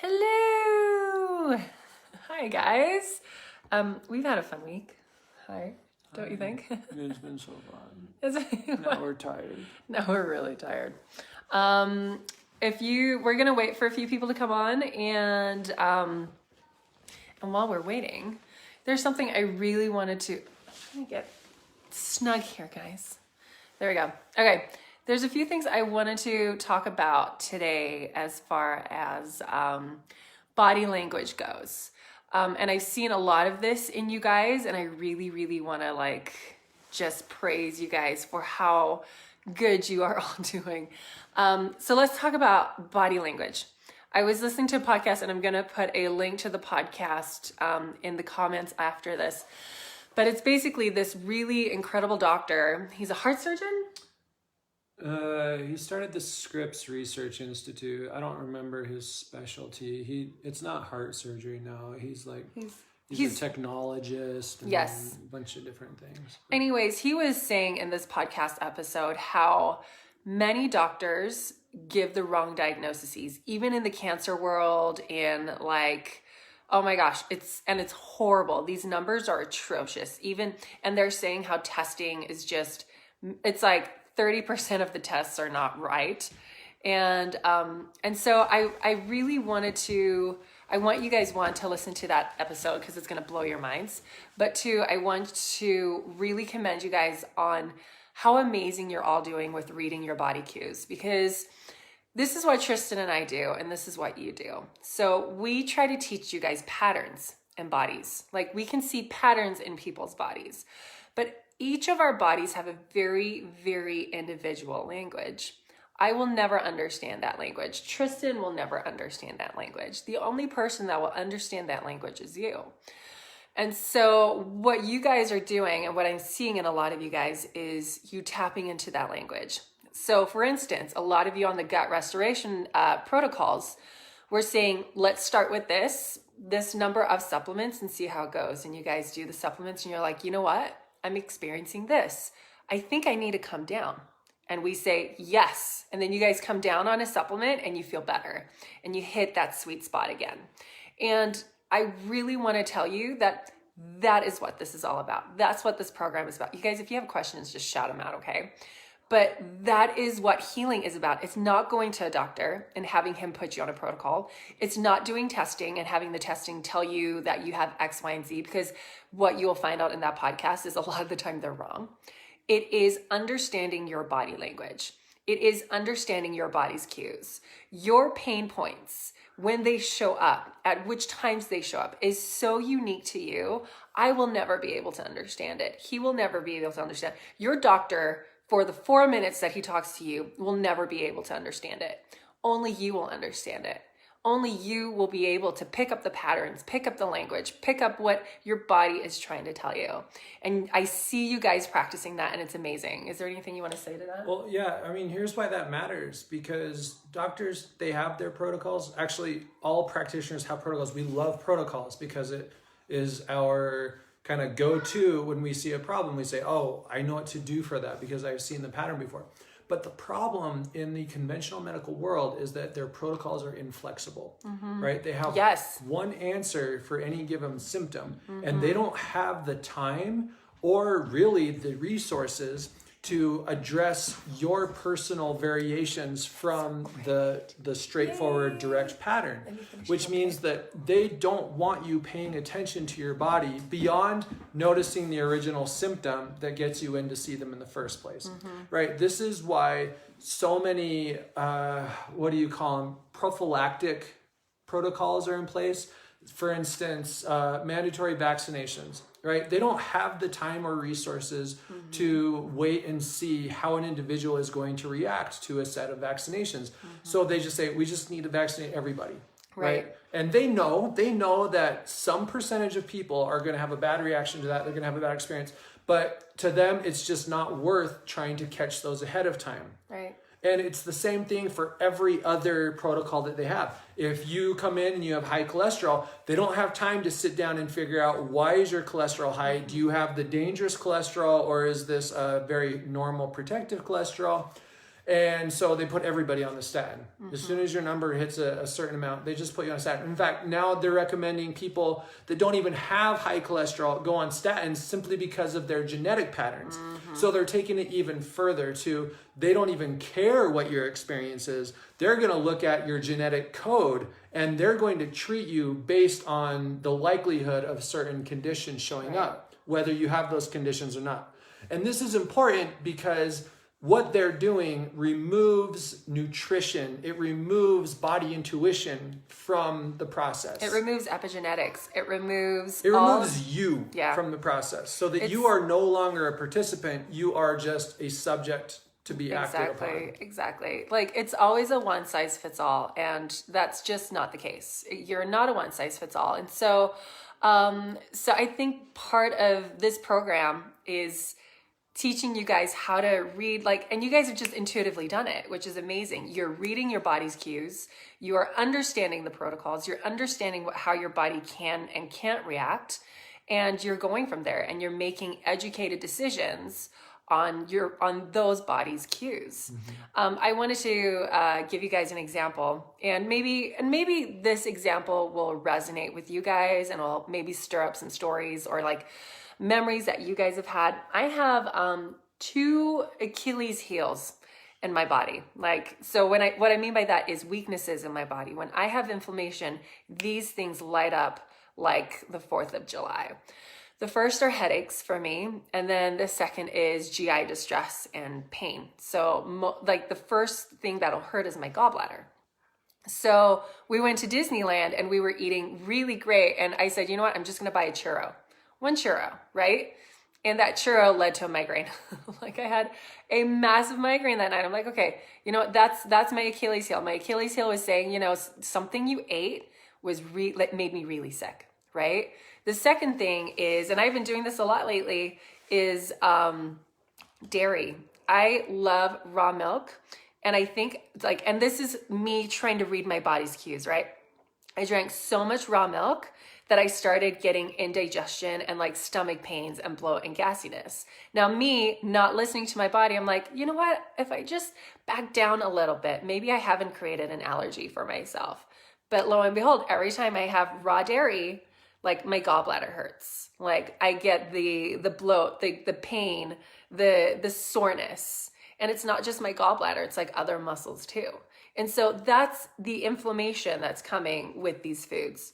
Hello! Hi, guys. We've had a fun week. Hi, don't you think? It's been so fun. Now we're tired. No, we're really tired. We're gonna wait for a few people to come on, and while we're waiting, there's something I really wanted to. Let me get snug here, guys. There we go. Okay. There's a few things I wanted to talk about today as far as body language goes. And I've seen a lot of this in you guys, and I really, really want to just praise you guys for how good you are all doing. So let's talk about body language. I was listening to a podcast, and I'm going to put a link to the podcast in the comments after this. But it's basically this really incredible doctor. He's a heart surgeon. He started the Scripps Research Institute. I don't remember his specialty. It's not heart surgery now. He's a technologist and yes, a bunch of different things. Anyways, he was saying in this podcast episode how many doctors give the wrong diagnoses, even in the cancer world, and oh my gosh, it's horrible. These numbers are atrocious. And they're saying how testing is it's like 30% of the tests are not right. And so I really I want you guys to listen to that episode because it's going to blow your minds. But I want to really commend you guys on how amazing you're all doing with reading your body cues, because this is what Tristan and I do, and this is what you do. So we try to teach you guys patterns in bodies. We can see patterns in people's bodies, but each of our bodies have a very, very individual language. I will never understand that language. Tristan will never understand that language. The only person that will understand that language is you. And so what you guys are doing, and what I'm seeing in a lot of you guys, is you tapping into that language. So for instance, a lot of you on the gut restoration protocols, we're saying, let's start with this number of supplements and see how it goes. And you guys do the supplements and you're like, you know what? I'm experiencing this. I think I need to come down. And we say, yes. And then you guys come down on a supplement and you feel better and you hit that sweet spot again. And I really want to tell you that is what this is all about. That's what this program is about. You guys, if you have questions, just shout them out, okay? But that is what healing is about. It's not going to a doctor and having him put you on a protocol. It's not doing testing and having the testing tell you that you have X, Y, and Z, because what you will find out in that podcast is a lot of the time they're wrong. It is understanding your body language. It is understanding your body's cues. Your pain points, when they show up, at which times they show up, is so unique to you. I will never be able to understand it. He will never be able to understand. Your doctor, for the 4 minutes that he talks to you, will never be able to understand it. Only you will understand it. Only you will be able to pick up the patterns, pick up the language, pick up what your body is trying to tell you. And I see you guys practicing that, and it's amazing. Is there anything you want to say to that? Well, yeah, here's why that matters, because doctors, they have their protocols. Actually, all practitioners have protocols. We love protocols because it is our kind of go-to when we see a problem. We say, oh, I know what to do for that because I've seen the pattern before. But the problem in the conventional medical world is that their protocols are inflexible, right? They have one answer for any given symptom, and they don't have the time or really the resources to address your personal variations from the straightforward direct pattern, which means that they don't want you paying attention to your body beyond noticing the original symptom that gets you in to see them in the first place, right? This is why so many, prophylactic protocols are in place. For instance, mandatory vaccinations, right? They don't have the time or resources to wait and see how an individual is going to react to a set of vaccinations. So they just say, we just need to vaccinate everybody, right? And they know that some percentage of people are going to have a bad reaction to that. They're going to have a bad experience. But to them, it's just not worth trying to catch those ahead of time. Right. And it's the same thing for every other protocol that they have. If you come in and you have high cholesterol, they don't have time to sit down and figure out, why is your cholesterol high? Do you have the dangerous cholesterol, or is this a very normal protective cholesterol? And so they put everybody on the statin. As soon as your number hits a certain amount, they just put you on a statin. In fact, now they're recommending people that don't even have high cholesterol go on statins simply because of their genetic patterns. So they're taking it even further to, they don't even care what your experience is. They're going to look at your genetic code and they're going to treat you based on the likelihood of certain conditions showing up, whether you have those conditions or not. And this is important because what they're doing removes nutrition. It removes body intuition from the process. It removes epigenetics. It removes you from the process, so that you are no longer a participant. You are just a subject to be acted upon. Exactly. Like, it's always a one size fits all, and that's just not the case. You're not a one size fits all. And so I think part of this program is teaching you guys how to read, like, and you guys have just intuitively done it, which is amazing. You're reading your body's cues. You are understanding the protocols. You're understanding how your body can and can't react. And you're going from there and you're making educated decisions on those body's cues. I wanted to give you guys an example, and maybe this example will resonate with you guys and will maybe stir up some stories or like memories that you guys have had. I have 2 Achilles heels in my body. Like, so what I mean by that is weaknesses in my body. When I have inflammation, these things light up like the 4th of July. The first are headaches for me, and then the second is GI distress and pain. So like the first thing that'll hurt is my gallbladder. So we went to Disneyland and we were eating really great, and I said, you know what, I'm just gonna buy a churro. 1 churro, right? And that churro led to a migraine. Like, I had a massive migraine that night. I'm like, okay, you know what? That's my Achilles heel. My Achilles heel was saying, you know, something you ate was made me really sick, right? The second thing is, and I've been doing this a lot lately, is dairy. I love raw milk. And I think, like, and this is me trying to read my body's cues, right? I drank so much raw milk that I started getting indigestion and like stomach pains and bloat and gassiness. Now, me not listening to my body, I'm like, you know what? If I just back down a little bit, maybe I haven't created an allergy for myself. But lo and behold, every time I have raw dairy, like, my gallbladder hurts. Like, I get the bloat, the pain, the soreness. And it's not just my gallbladder, it's like other muscles too. And so that's the inflammation that's coming with these foods.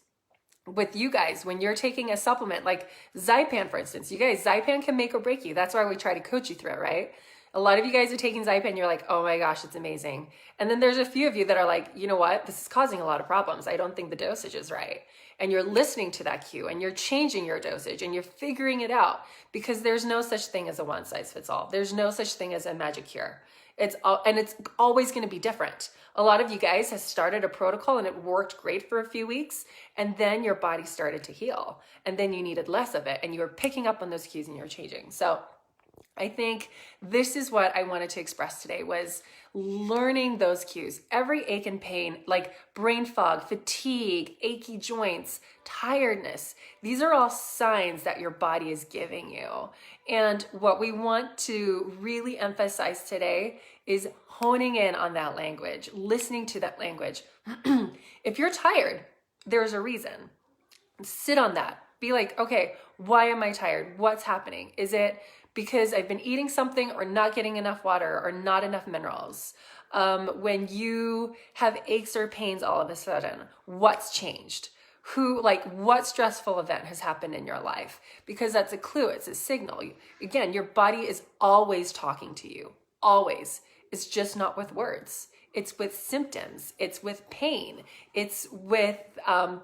With you guys, when you're taking a supplement like Zypan, for instance, you guys, Zypan can make or break you. That's why we try to coach you through it, right? A lot of you guys are taking Zypan, you're like, oh my gosh, it's amazing. And then there's a few of you that are like, you know what? This is causing a lot of problems. I don't think the dosage is right. And you're listening to that cue and you're changing your dosage and you're figuring it out, because there's no such thing as a one size fits all. There's no such thing as a magic cure. It's always going to be different. A lot of you guys have started a protocol and it worked great for a few weeks, and then your body started to heal, and then you needed less of it, and you were picking up on those cues and you're changing. So I think this is what I wanted to express today, was learning those cues. Every ache and pain, like brain fog, fatigue, achy joints, tiredness, these are all signs that your body is giving you. And what we want to really emphasize today is honing in on that language, listening to that language. If you're tired, there's a reason. Sit on that. Be like, okay, why am I tired? What's happening? Is it because I've been eating something or not getting enough water or not enough minerals? When you have aches or pains all of a sudden, what's changed? What stressful event has happened in your life? Because that's a clue, it's a signal. Again, your body is always talking to you, always. It's just not with words. It's with symptoms. It's with pain. It's with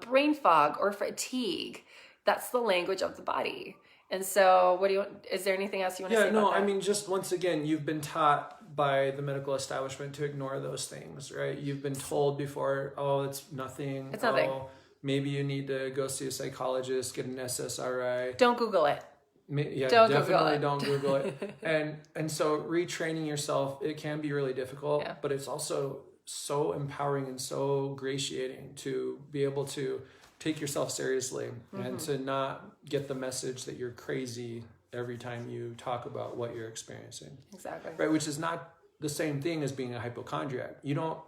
brain fog or fatigue. That's the language of the body. And so is there anything else you want to say about that? I mean, just once again, you've been taught by the medical establishment to ignore those things, right? You've been told before, oh, it's nothing. It's nothing. Oh, maybe you need to go see a psychologist, get an SSRI. Don't Google it. Definitely don't Google it. And so retraining yourself, it can be really difficult, but it's also so empowering and so gratiating to be able to take yourself seriously and to not get the message that you're crazy every time you talk about what you're experiencing. Exactly. Right, which is not the same thing as being a hypochondriac. You don't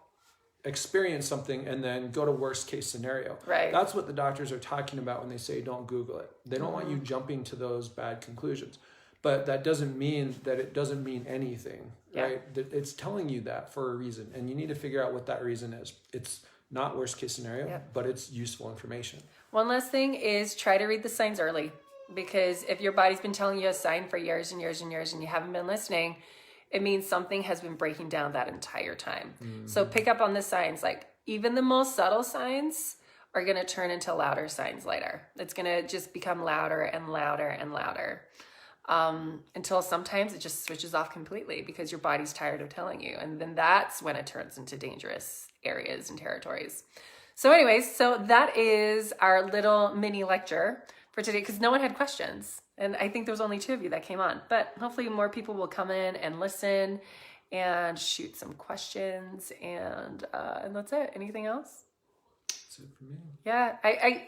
experience something and then go to worst case scenario. Right. That's what the doctors are talking about when they say don't Google it. They don't want you jumping to those bad conclusions. But that doesn't mean that it doesn't mean anything, right? It's telling you that for a reason, and you need to figure out what that reason is. It's not worst case scenario, but it's useful information. One last thing is try to read the signs early, because if your body's been telling you a sign for years and years and years and you haven't been listening, it means something has been breaking down that entire time. So pick up on the signs. Like even the most subtle signs are going to turn into louder signs later. It's going to just become louder and louder and louder. Until sometimes it just switches off completely because your body's tired of telling you. And then that's when it turns into dangerous areas and territories. So anyways, so that is our little mini lecture for today, because no one had questions. And I think there was only 2 of you that came on, but hopefully more people will come in and listen and shoot some questions. And that's it. Anything else? That's it for me. Yeah,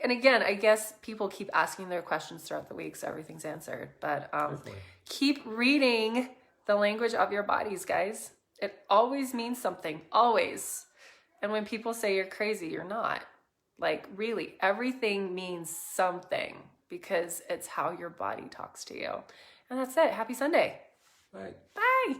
and again, I guess people keep asking their questions throughout the week, so everything's answered. But keep reading the language of your bodies, guys. It always means something, always. And when people say you're crazy, you're not. Like, really, everything means something because it's how your body talks to you. And that's it. Happy Sunday. Bye. Bye.